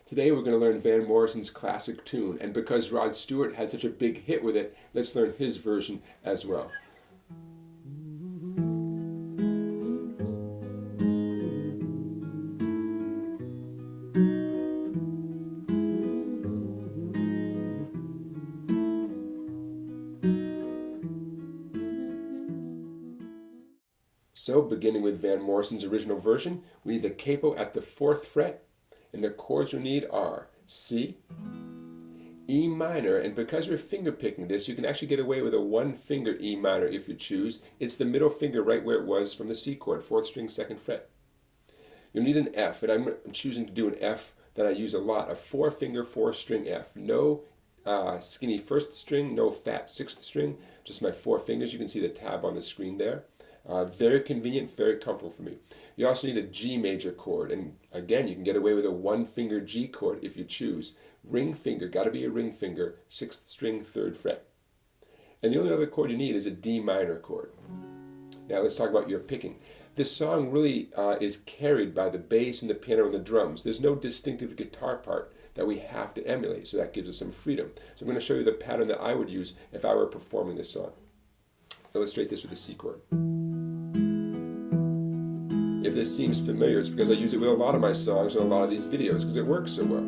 Today we're going to learn Van Morrison's classic tune, and because Rod Stewart had such a big hit with it, let's learn his version as well. So, beginning with Van Morrison's original version, we need the capo at the 4th fret, and the chords you'll need are C, E minor, and because we're finger picking this, you can actually get away with a 1-finger E minor if you choose. It's the middle finger right where it was from the C chord, 4th string, 2nd fret. You'll need an F, and I'm choosing to do an F that I use a lot, a 4-finger, 4-string F. No skinny 1st string, no fat 6th string, just my 4 fingers. You can see the tab on the screen there. Very convenient, very comfortable for me. You also need a G major chord, and again, you can get away with a 1-finger G chord if you choose. Ring finger, got to be a ring finger, 6th string, 3rd fret. And the only other chord you need is a D minor chord. Now let's talk about your picking. This song really is carried by the bass and the piano and the drums. There's no distinctive guitar part that we have to emulate, so that gives us some freedom. So I'm going to show you the pattern that I would use if I were performing this song. Illustrate this with a C chord. If this seems familiar, it's because I use it with a lot of my songs and a lot of these videos because it works so well.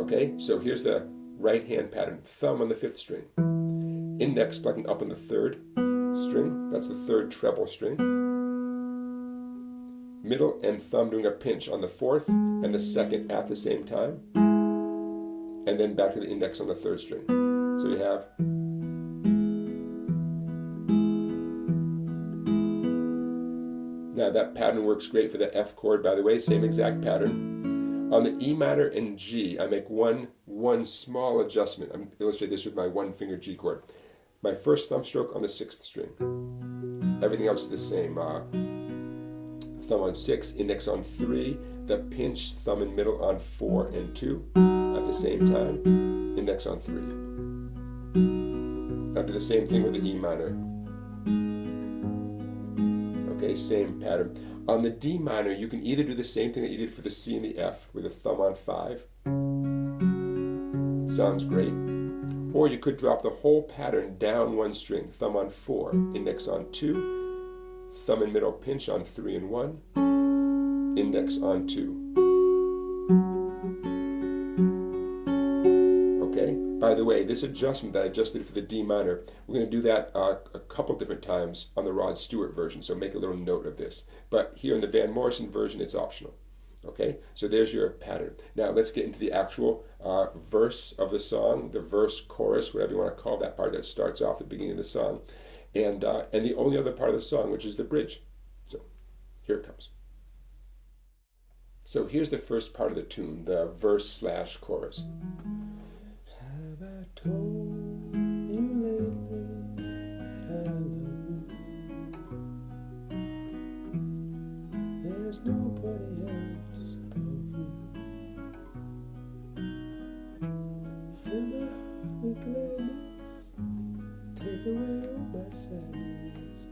Okay, so here's the right hand pattern. Thumb on the 5th string. Index plucking up on the 3rd string. That's the 3rd treble string. Middle and thumb doing a pinch on the 4th and the 2nd at the same time. And then back to the index on the 3rd string. So you have now that pattern works great for the F chord, by the way, same exact pattern. On the E minor and G, I make one small adjustment. I'm going to illustrate this with my 1-finger G chord. My first thumb stroke on the 6th string. Everything else is the same. Thumb on 6, index on 3, the pinch, thumb and middle on 4 and 2 at the same time, index on 3. Now do the same thing with the E minor. Okay, same pattern. On the D minor, you can either do the same thing that you did for the C and the F with a thumb on 5. Sounds great. Or you could drop the whole pattern down 1 string, thumb on 4, index on 2, thumb and middle pinch on 3 and 1, index on 2. Okay, by the way, this adjustment that I just did for the D minor, we're going to do that a couple different times on the Rod Stewart version, so make a little note of this. But here in the Van Morrison version, it's optional. Okay, so there's your pattern. Now let's get into the actual verse of the song, the verse, chorus, whatever you want to call that part that starts off the beginning of the song, and the only other part of the song, which is the bridge. So here it comes. So here's the first part of the tune, the verse/chorus. Have I told you lately that I love you? There's nobody else above you. Fill my heart with gladness, take away all my sadness,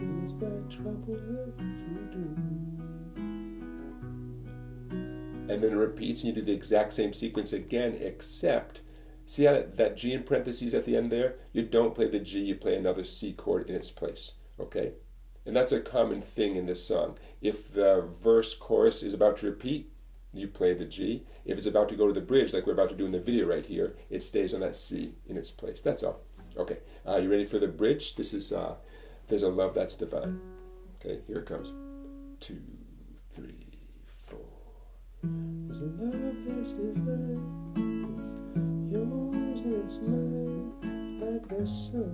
ease my trouble, what would you do? And then it repeats, and you do the exact same sequence again, except, see how that G in parentheses at the end there? You don't play the G, you play another C chord in its place, okay? And that's a common thing in this song. If the verse chorus is about to repeat, you play the G. If it's about to go to the bridge, like we're about to do in the video right here, it stays on that C in its place. That's all. Okay, you ready for the bridge? This is, There's a Love That's Divine. Okay, here it comes. 2, 3, 4. There's a love that's divine, it's yours and it's mine, like the sun.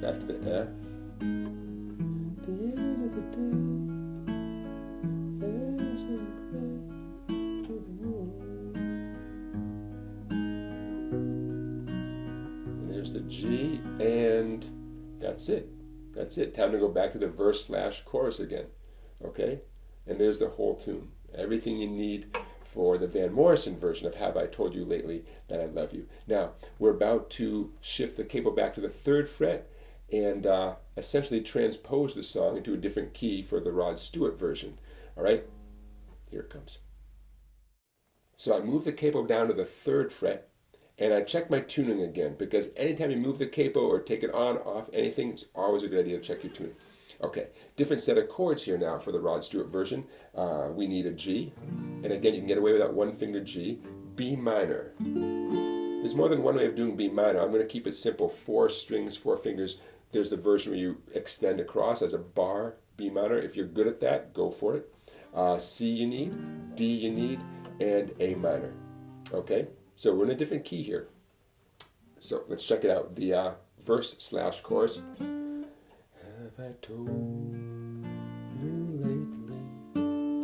Back to the F. At the end of the day, there's no prayer to the moon. And there's the G, and that's it. That's it. Time to go back to the verse/chorus again. Okay? And there's the whole tune. Everything you need for the Van Morrison version of Have I Told You Lately That I Love You. Now, we're about to shift the capo back to the 3rd fret, and essentially transpose the song into a different key for the Rod Stewart version. All right, here it comes. So I move the capo down to the 3rd fret, and I check my tuning again, because anytime you move the capo or take it on, off, anything, it's always a good idea to check your tuning. Okay, different set of chords here now for the Rod Stewart version. We need a G, and again, you can get away with that 1-finger G. B minor. There's more than one way of doing B minor. I'm going to keep it simple. 4 strings, 4 fingers. There's the version where you extend across as a bar, B minor. If you're good at that, go for it. C you need, D you need, and A minor. Okay, so we're in a different key here. So let's check it out. The verse/chorus. Have I told you lately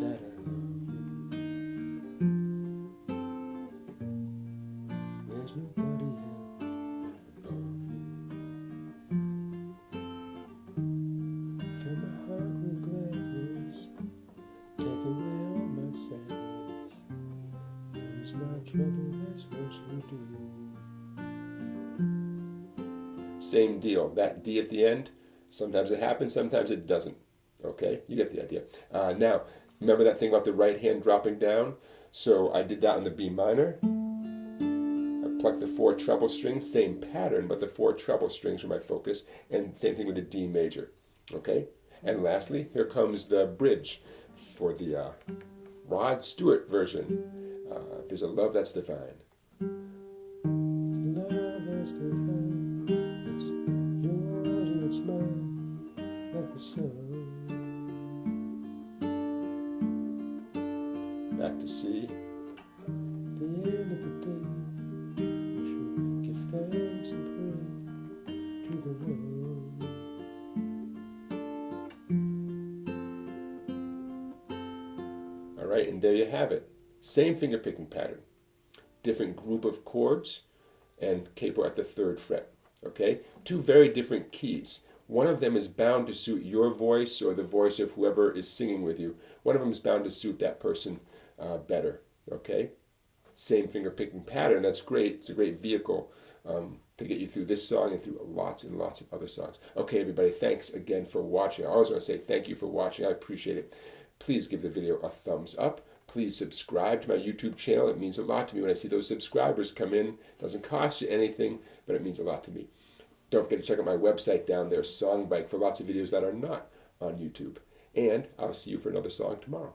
that I love you? There's nobody else above you. Fill my heart with gladness, take away all my sadness. Ease my trouble, that's what you do. Same deal. That D at the end. Sometimes it happens, sometimes it doesn't. Okay, you get the idea. Now, remember that thing about the right hand dropping down? So I did that on the B minor. I plucked the 4 treble strings, same pattern, but the 4 treble strings were my focus, and same thing with the D major. Okay, and lastly, here comes the bridge for the Rod Stewart version. There's a love that's divine. Love that's divine, it's yours and it's mine. Like the sun. Back to C. At the end of the day, we should give thanks and pray to the one. All right, and there you have it. Same finger picking pattern. Different group of chords and capo at the 3rd fret. Okay, 2 very different keys. One of them is bound to suit your voice or the voice of whoever is singing with you. One of them is bound to suit that person better, okay? Same finger picking pattern, that's great. It's a great vehicle to get you through this song and through lots and lots of other songs. Okay, everybody, thanks again for watching. I always want to say thank you for watching. I appreciate it. Please give the video a thumbs up. Please subscribe to my YouTube channel. It means a lot to me when I see those subscribers come in. It doesn't cost you anything, but it means a lot to me. Don't forget to check out my website down there, Songbike, for lots of videos that are not on YouTube. And I'll see you for another song tomorrow.